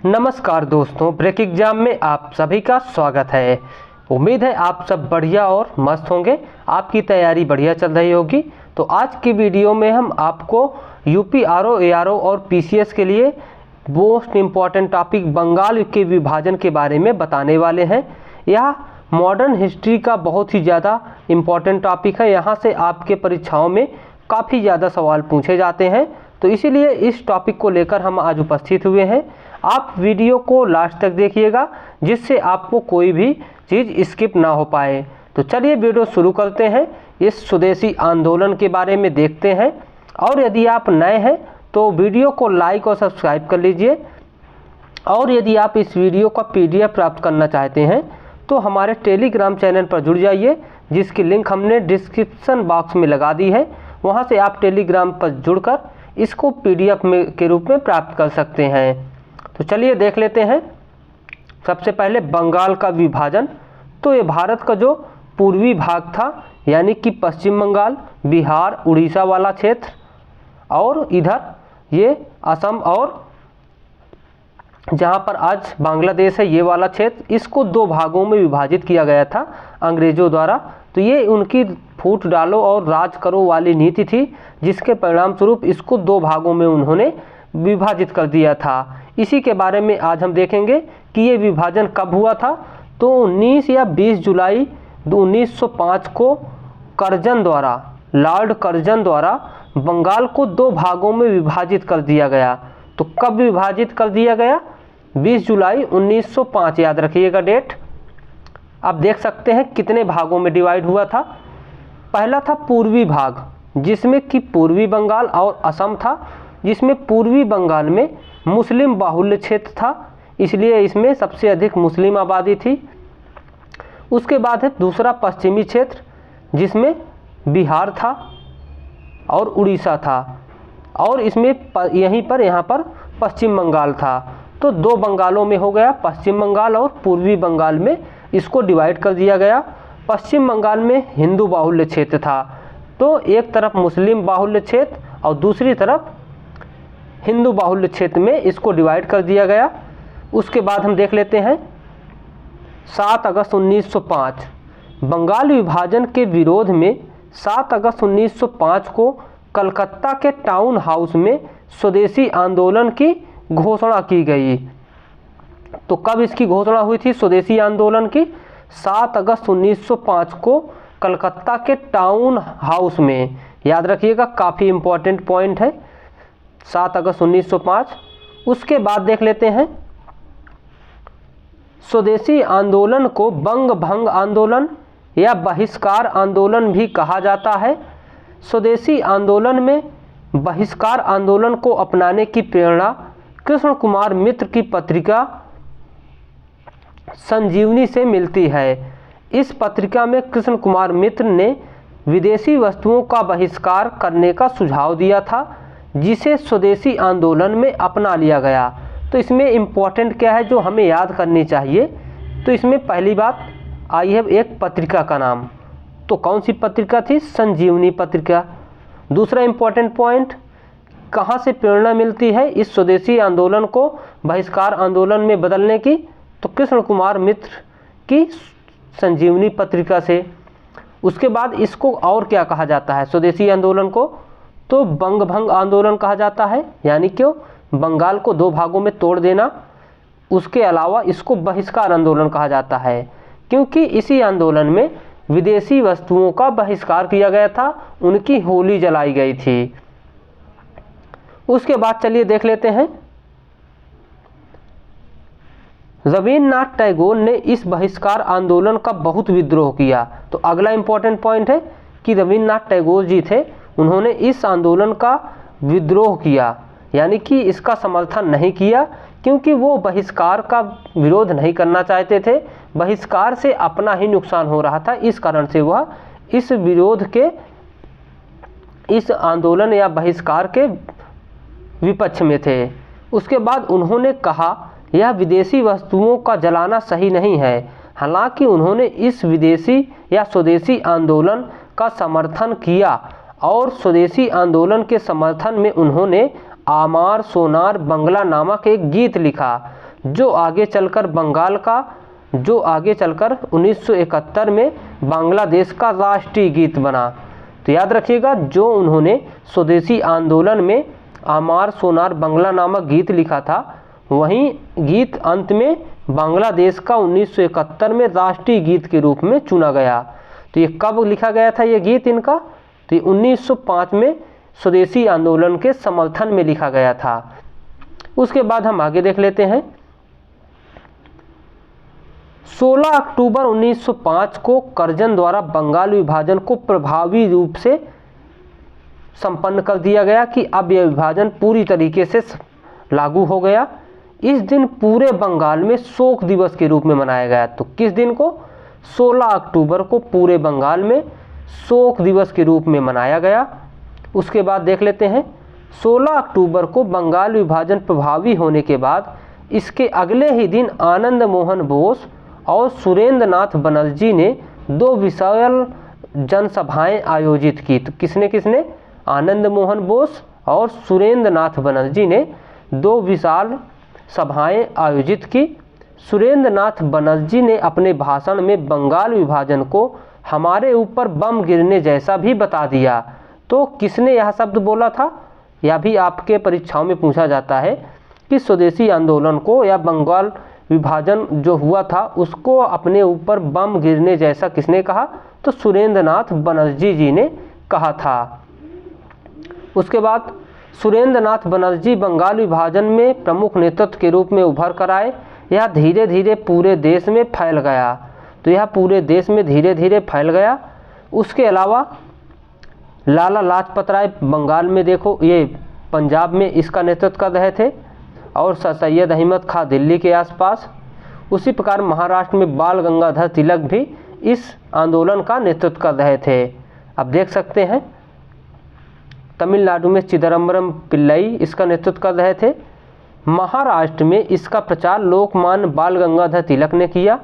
नमस्कार दोस्तों, break exam में आप सभी का स्वागत है। उम्मीद है आप सब बढ़िया और मस्त होंगे, आपकी तैयारी बढ़िया चल रही होगी। तो आज की वीडियो में हम आपको यूपी आरओ, एआरओ और पीसीएस के लिए मोस्ट इम्पॉर्टेंट टॉपिक बंगाल के विभाजन के बारे में बताने वाले हैं। यह मॉडर्न हिस्ट्री का बहुत ही ज़्यादा इम्पॉर्टेंट टॉपिक है। यहाँ से आपके परीक्षाओं में काफ़ी ज़्यादा सवाल पूछे जाते हैं, तो इसीलिए इस टॉपिक को लेकर हम आज उपस्थित हुए हैं। आप वीडियो को लास्ट तक देखिएगा, जिससे आपको कोई भी चीज़ स्किप ना हो पाए। तो चलिए वीडियो शुरू करते हैं। इस स्वदेशी आंदोलन के बारे में देखते हैं, और यदि आप नए हैं तो वीडियो को लाइक और सब्सक्राइब कर लीजिए। और यदि आप इस वीडियो का पीडीएफ प्राप्त करना चाहते हैं तो हमारे टेलीग्राम चैनल पर जुड़ जाइए, जिसकी लिंक हमने डिस्क्रिप्शन बॉक्स में लगा दी है। वहां से आप टेलीग्राम पर जुड़कर इसको पीडीएफ के रूप में प्राप्त कर सकते हैं। तो चलिए देख लेते हैं। सबसे पहले बंगाल का विभाजन। तो ये भारत का जो पूर्वी भाग था, यानी कि पश्चिम बंगाल, बिहार, उड़ीसा वाला क्षेत्र, और इधर ये असम और जहाँ पर आज बांग्लादेश है ये वाला क्षेत्र, इसको दो भागों में विभाजित किया गया था अंग्रेज़ों द्वारा। तो ये उनकी फूट डालो और राज करो वाली नीति थी, जिसके परिणाम स्वरूप इसको दो भागों में उन्होंने विभाजित कर दिया था। इसी के बारे में आज हम देखेंगे कि ये विभाजन कब हुआ था। तो 19 या 20 जुलाई 1905 को कर्जन द्वारा, लॉर्ड कर्जन द्वारा बंगाल को दो भागों में विभाजित कर दिया गया। तो कब विभाजित कर दिया गया? 20 जुलाई 1905, याद रखिएगा डेट। आप देख सकते हैं कितने भागों में डिवाइड हुआ था। पहला था पूर्वी भाग, जिसमें कि पूर्वी बंगाल और असम था, जिसमें पूर्वी बंगाल में मुस्लिम बाहुल्य क्षेत्र था, इसलिए इसमें सबसे अधिक मुस्लिम आबादी थी। उसके बाद है दूसरा पश्चिमी क्षेत्र, जिसमें बिहार था और उड़ीसा था, और इसमें यहाँ पर पश्चिम बंगाल था। तो दो बंगालों में हो गया, पश्चिम बंगाल और पूर्वी बंगाल में इसको डिवाइड कर दिया गया। पश्चिम बंगाल में हिंदू बाहुल्य क्षेत्र था, तो एक तरफ मुस्लिम बाहुल्य क्षेत्र और दूसरी तरफ हिंदू बाहुल्य क्षेत्र में इसको डिवाइड कर दिया गया। उसके बाद हम देख लेते हैं 7 अगस्त 1905। बंगाल विभाजन के विरोध में 7 अगस्त 1905 को कलकत्ता के टाउन हाउस में स्वदेशी आंदोलन की घोषणा की गई। तो कब इसकी घोषणा हुई थी स्वदेशी आंदोलन की? 7 अगस्त 1905 को कलकत्ता के टाउन हाउस में। याद रखिएगा, काफ़ी इम्पोर्टेंट पॉइंट है, 7 अगस्त 1905। उसके बाद देख लेते हैं स्वदेशी आंदोलन को बंग भंग आंदोलन या बहिष्कार आंदोलन भी कहा जाता है। स्वदेशी आंदोलन में बहिष्कार आंदोलन को अपनाने की प्रेरणा कृष्ण कुमार मित्र की पत्रिका संजीवनी से मिलती है। इस पत्रिका में कृष्ण कुमार मित्र ने विदेशी वस्तुओं का बहिष्कार करने का सुझाव दिया था, जिसे स्वदेशी आंदोलन में अपना लिया गया। तो इसमें इम्पोर्टेंट क्या है जो हमें याद करनी चाहिए? तो इसमें पहली बात आई है एक पत्रिका का नाम। तो कौन सी पत्रिका थी? संजीवनी पत्रिका। दूसरा इम्पोर्टेंट पॉइंट, कहाँ से प्रेरणा मिलती है इस स्वदेशी आंदोलन को बहिष्कार आंदोलन में बदलने की? तो कृष्ण कुमार मित्र की संजीवनी पत्रिका से। उसके बाद इसको और क्या कहा जाता है स्वदेशी आंदोलन को? तो बंग भंग आंदोलन कहा जाता है, यानी क्यों? बंगाल को दो भागों में तोड़ देना। उसके अलावा इसको बहिष्कार आंदोलन कहा जाता है, क्योंकि इसी आंदोलन में विदेशी वस्तुओं का बहिष्कार किया गया था, उनकी होली जलाई गई थी। उसके बाद चलिए देख लेते हैं रवींद्रनाथ टैगोर ने इस बहिष्कार आंदोलन का बहुत विद्रोह किया। तो अगला इंपॉर्टेंट पॉइंट है कि रवींद्रनाथ टैगोर जी थे, उन्होंने इस आंदोलन का विद्रोह किया, यानी कि इसका समर्थन नहीं किया, क्योंकि वो बहिष्कार का विरोध नहीं करना चाहते थे। बहिष्कार से अपना ही नुकसान हो रहा था, इस कारण से वह इस विरोध के, इस आंदोलन या बहिष्कार के विपक्ष में थे। उसके बाद उन्होंने कहा यह विदेशी वस्तुओं का जलाना सही नहीं है। हालांकि उन्होंने इस विदेशी या स्वदेशी आंदोलन का समर्थन किया, और स्वदेशी आंदोलन के समर्थन में उन्होंने आमार सोनार बंगला नामक एक गीत लिखा। जो आगे चलकर 1971 में बांग्लादेश का राष्ट्रीय गीत बना। तो याद रखिएगा, जो उन्होंने स्वदेशी आंदोलन में आमार सोनार बंगला नामक गीत लिखा था, वहीं गीत अंत में बांग्लादेश का 1971 में राष्ट्रीय गीत के रूप में चुना गया। तो ये कब लिखा गया था ये गीत इनका? तो 1905 में स्वदेशी आंदोलन के समर्थन में लिखा गया था। उसके बाद हम आगे देख लेते हैं। 16 अक्टूबर 1905 को करजन द्वारा बंगाल विभाजन को प्रभावी रूप से संपन्न कर दिया गया कि अब यह विभाजन पूरी तरीके से लागू हो गया। इस दिन पूरे बंगाल में शोक दिवस के रूप में मनाया गया। तो किस दिन को? 16 अक्टूबर को पूरे बंगाल में शोक दिवस के रूप में मनाया गया। उसके बाद देख लेते हैं, 16 अक्टूबर को बंगाल विभाजन प्रभावी होने के बाद इसके अगले ही दिन आनंद मोहन बोस और सुरेंद्र नाथ बनर्जी ने 2 विशाल जनसभाएं आयोजित की। तो किसने? आनंद मोहन बोस और सुरेंद्र नाथ बनर्जी ने 2 विशाल सभाएं आयोजित की। सुरेंद्र नाथ बनर्जी ने अपने भाषण में बंगाल विभाजन को हमारे ऊपर बम गिरने जैसा भी बता दिया। तो किसने यह शब्द बोला था? यह भी आपके परीक्षाओं में पूछा जाता है कि स्वदेशी आंदोलन को या बंगाल विभाजन जो हुआ था उसको अपने ऊपर बम गिरने जैसा किसने कहा? तो सुरेंद्र नाथ बनर्जी जी ने कहा था। उसके बाद सुरेंद्र नाथ बनर्जी बंगाल विभाजन में प्रमुख नेतृत्व के रूप में उभर कर आए। यह धीरे धीरे पूरे देश में फैल गया। तो यह पूरे देश में धीरे धीरे फैल गया। उसके अलावा लाला लाजपत राय बंगाल में, देखो ये पंजाब में इसका नेतृत्व कर रहे थे, और सैयद अहमद खां दिल्ली के आसपास। उसी प्रकार महाराष्ट्र में बाल गंगाधर तिलक भी इस आंदोलन का नेतृत्व कर रहे थे। अब देख सकते हैं तमिलनाडु में चिदम्बरम पिल्लई इसका नेतृत्व कर रहे थे। महाराष्ट्र में इसका प्रचार लोकमान्य बाल गंगाधर तिलक ने किया।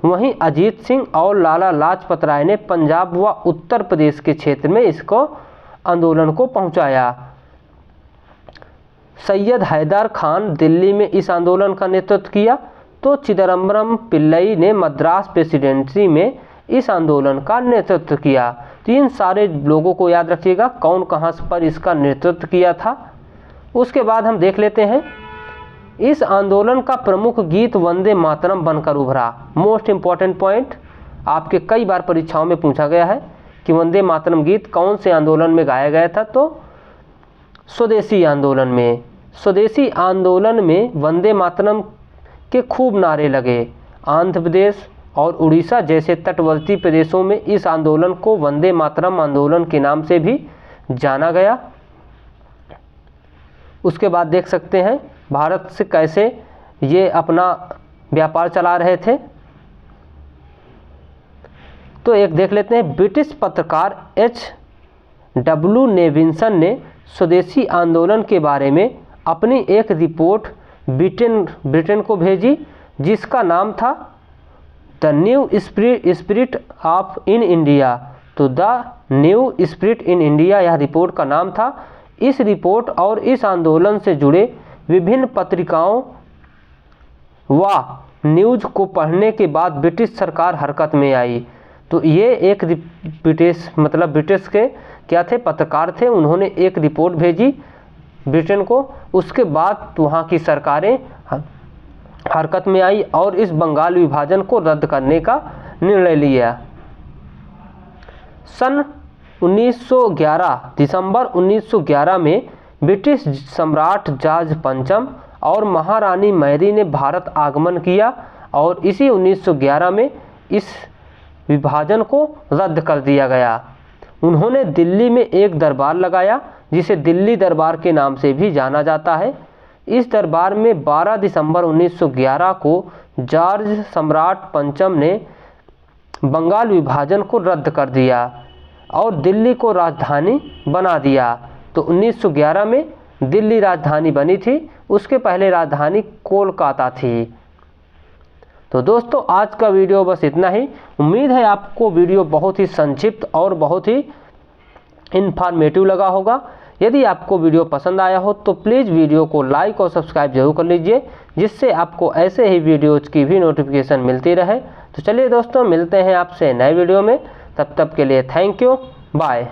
वहीं अजीत सिंह और लाला लाजपत राय ने पंजाब व उत्तर प्रदेश के क्षेत्र में इसको आंदोलन को पहुंचाया। सैयद हैदर खान दिल्ली में इस आंदोलन का नेतृत्व किया। तो चिदम्बरम पिल्लई ने मद्रास प्रेसिडेंसी में इस आंदोलन का नेतृत्व किया। तो इन सारे लोगों को याद रखिएगा कौन कहाँ पर इसका नेतृत्व किया था। उसके बाद हम देख लेते हैं, इस आंदोलन का प्रमुख गीत वंदे मातरम बनकर उभरा। मोस्ट इम्पॉर्टेंट पॉइंट, आपके कई बार परीक्षाओं में पूछा गया है कि वंदे मातरम गीत कौन से आंदोलन में गाया गया था? तो स्वदेशी आंदोलन में। स्वदेशी आंदोलन में वंदे मातरम के खूब नारे लगे। आंध्र प्रदेश और उड़ीसा जैसे तटवर्ती प्रदेशों में इस आंदोलन को वंदे मातरम आंदोलन के नाम से भी जाना गया। उसके बाद देख सकते हैं भारत से कैसे ये अपना व्यापार चला रहे थे। तो एक देख लेते हैं, ब्रिटिश पत्रकार H.W. नेविंसन ने स्वदेशी आंदोलन के बारे में अपनी एक रिपोर्ट ब्रिटेन को भेजी, जिसका नाम था the new spirit of in India. तो the new spirit in India यह रिपोर्ट का नाम था। इस रिपोर्ट और इस आंदोलन से जुड़े विभिन्न पत्रिकाओं व न्यूज़ को पढ़ने के बाद ब्रिटिश सरकार हरकत में आई। तो ये एक ब्रिटिश के क्या थे, पत्रकार थे। उन्होंने एक रिपोर्ट भेजी ब्रिटेन को। उसके बाद वहाँ की सरकारें हरकत में आई और इस बंगाल विभाजन को रद्द करने का निर्णय लिया। सन 1911 दिसंबर 1911 में ब्रिटिश सम्राट जॉर्ज पंचम और महारानी मैरी ने भारत आगमन किया और इसी 1911 में इस विभाजन को रद्द कर दिया गया। उन्होंने दिल्ली में एक दरबार लगाया जिसे दिल्ली दरबार के नाम से भी जाना जाता है। इस दरबार में 12 दिसंबर 1911 को जॉर्ज सम्राट पंचम ने बंगाल विभाजन को रद्द कर दिया और दिल्ली को राजधानी बना दिया। तो 1911 में दिल्ली राजधानी बनी थी, उसके पहले राजधानी कोलकाता थी। तो दोस्तों आज का वीडियो बस इतना ही। उम्मीद है आपको वीडियो बहुत ही संक्षिप्त और बहुत ही इन्फॉर्मेटिव लगा होगा। यदि आपको वीडियो पसंद आया हो तो प्लीज़ वीडियो को लाइक और सब्सक्राइब जरूर कर लीजिए, जिससे आपको ऐसे ही वीडियोज़ की भी नोटिफिकेशन मिलती रहे। तो चलिए दोस्तों, मिलते हैं आपसे नए वीडियो में, तब तक के लिए थैंक यू, बाय।